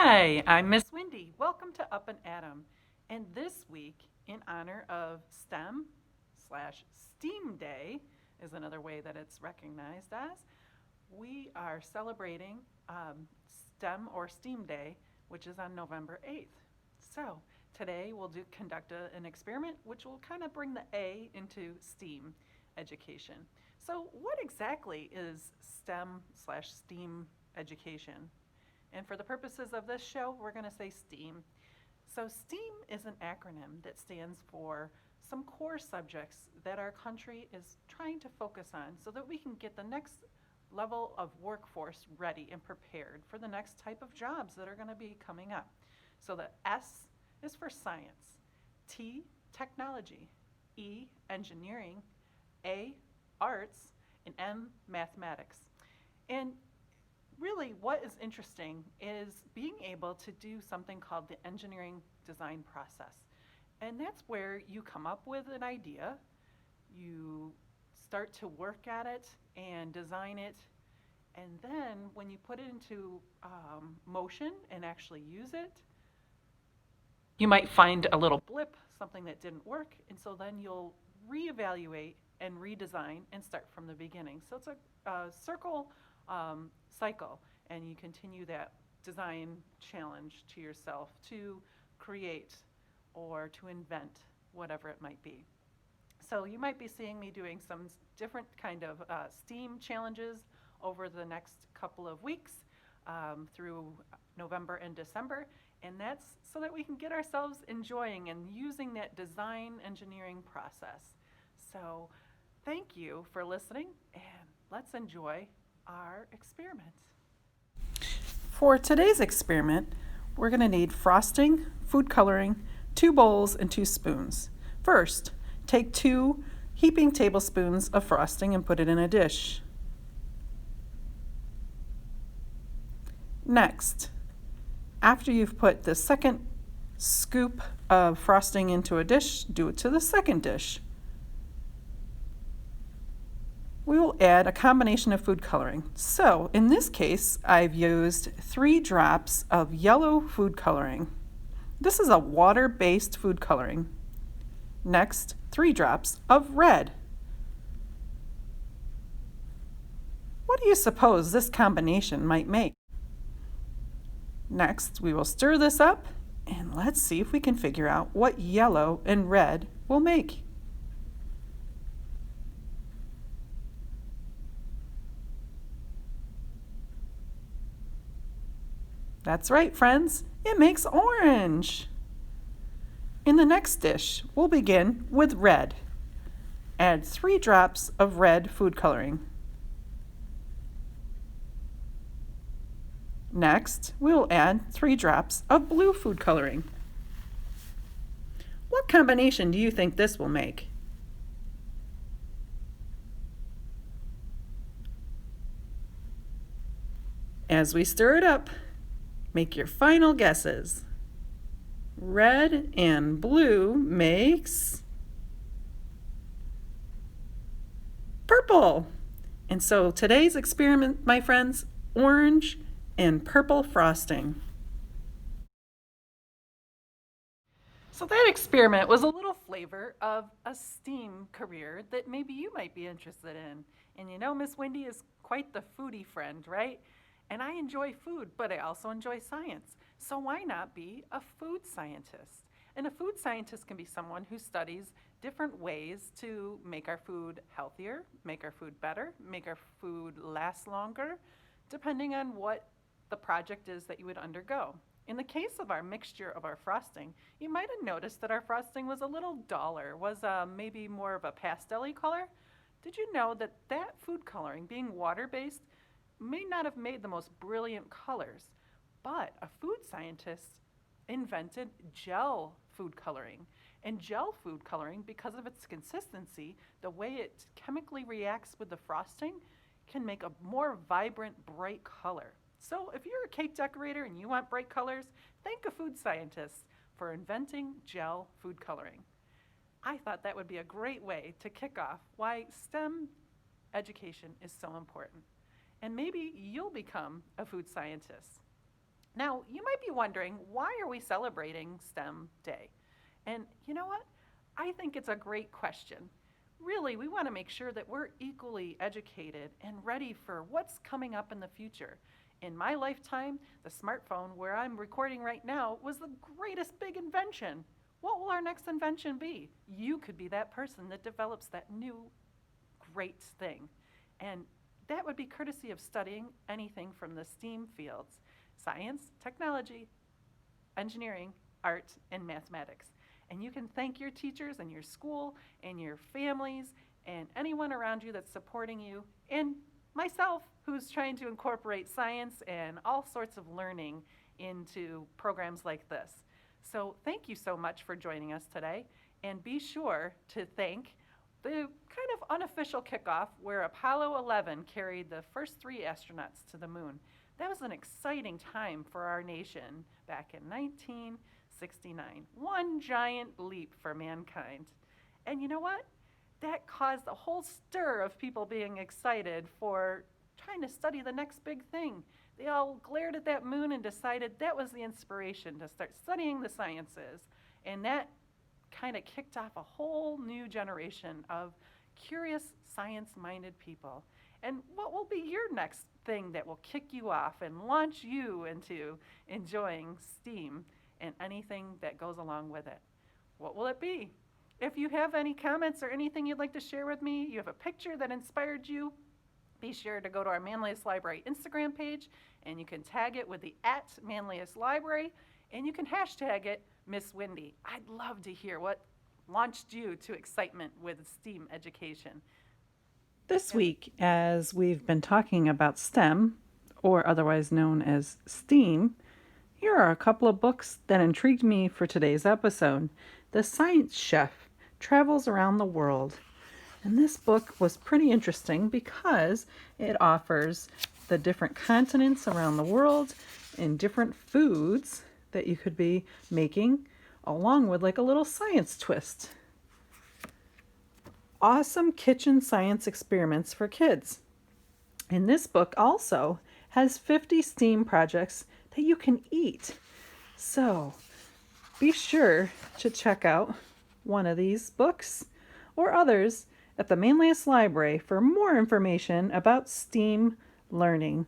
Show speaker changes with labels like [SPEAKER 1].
[SPEAKER 1] Hi, I'm Miss Wendy. Welcome to Up and Atom. And this week, in honor of STEM slash STEAM Day, is another way that it's recognized as, we are celebrating STEM or STEAM Day, which is on November 8th. So today we'll conduct an experiment which will kind of bring the A into STEAM education. So what exactly is STEM slash STEAM education? And for the purposes of this show, we're going to say STEAM. So, STEAM is an acronym that stands for some core subjects that our country is trying to focus on so that we can get the next level of workforce ready and prepared for the next type of jobs that are going to be coming up. So, the S is for science, T, technology, E, engineering, A, arts, and M, mathematics. And really what is interesting is being able to do something called the engineering design process. And that's where you come up with an idea, you start to work at it and design it, and then when you put it into motion and actually use it, you might find a little blip, something that didn't work, and so then you'll reevaluate and redesign and start from the beginning. So it's a circle cycle, and you continue that design challenge to yourself to create or to invent whatever it might be. So you might be seeing me doing some different kind of STEAM challenges over the next couple of weeks through November and December, and that's so that we can get ourselves enjoying and using that design engineering process. So thank you for listening, and let's enjoy our experiment. For today's experiment, we're going to need frosting, food coloring, 2 bowls, and 2 spoons. First, take 2 heaping tablespoons of frosting and put it in a dish. Next, after you've put the second scoop of frosting into a dish, do it to the second dish. We will add a combination of food coloring. So in this case, I've used 3 drops of yellow food coloring. This is a water-based food coloring. Next, 3 drops of red. What do you suppose this combination might make? Next, we will stir this up, and let's see if we can figure out what yellow and red will make. That's right, friends, it makes orange. In the next dish, we'll begin with red. Add 3 drops of red food coloring. Next, we'll add 3 drops of blue food coloring. What combination do you think this will make? As we stir it up, make your final guesses. Red and blue makes purple. And so today's experiment, my friends, orange and purple frosting. So that experiment was a little flavor of a STEAM career that maybe you might be interested in. And you know, Miss Wendy is quite the foodie friend, right? And I enjoy food, but I also enjoy science. So why not be a food scientist? And a food scientist can be someone who studies different ways to make our food healthier, make our food better, make our food last longer, depending on what the project is that you would undergo. In the case of our mixture of our frosting, you might have noticed that our frosting was a little duller, was maybe more of a pastel-y color. Did you know that that food coloring, being water-based, may not have made the most brilliant colors, but a food scientist invented gel food coloring. And gel food coloring, because of its consistency, the way it chemically reacts with the frosting, can make a more vibrant, bright color. So if you're a cake decorator and you want bright colors, thank a food scientist for inventing gel food coloring. I thought that would be a great way to kick off why STEM education is so important. And maybe you'll become a food scientist. Now, you might be wondering, why are we celebrating STEM Day? And you know what? I think it's a great question. Really, we want to make sure that we're equally educated and ready for what's coming up in the future. In my lifetime, the smartphone where I'm recording right now was the greatest big invention. What will our next invention be? You could be that person that develops that new great thing. And that would be courtesy of studying anything from the STEAM fields: science, technology, engineering, art, and mathematics. And you can thank your teachers and your school and your families and anyone around you that's supporting you, and myself, who's trying to incorporate science and all sorts of learning into programs like this. So thank you so much for joining us today, and be sure to thank the kind of unofficial kickoff where Apollo 11 carried the first 3 astronauts to the moon. That was an exciting time for our nation back in 1969. One giant leap for mankind. And you know what? That caused a whole stir of people being excited for trying to study the next big thing. They all glared at that moon and decided that was the inspiration to start studying the sciences. And that kind of kicked off a whole new generation of curious, science minded people. And what will be your next thing that will kick you off and launch you into enjoying STEAM and anything that goes along with it? What will it be? If you have any comments or anything you'd like to share with me, you have a picture that inspired you, be sure to go to our Manlius Library Instagram page, and you can tag it with the @Manlius Library, and you can hashtag it Miss Wendy. I'd love to hear what launched you to excitement with STEAM education. This week, as we've been talking about STEM, or otherwise known as STEAM, here are a couple of books that intrigued me for today's episode. The Science Chef Travels Around the World. And this book was pretty interesting because it offers the different continents around the world and different foods that you could be making, along with like a little science twist. Awesome kitchen science experiments for kids. And this book also has 50 STEAM projects that you can eat. So be sure to check out one of these books or others at the Manlius Library for more information about STEAM learning.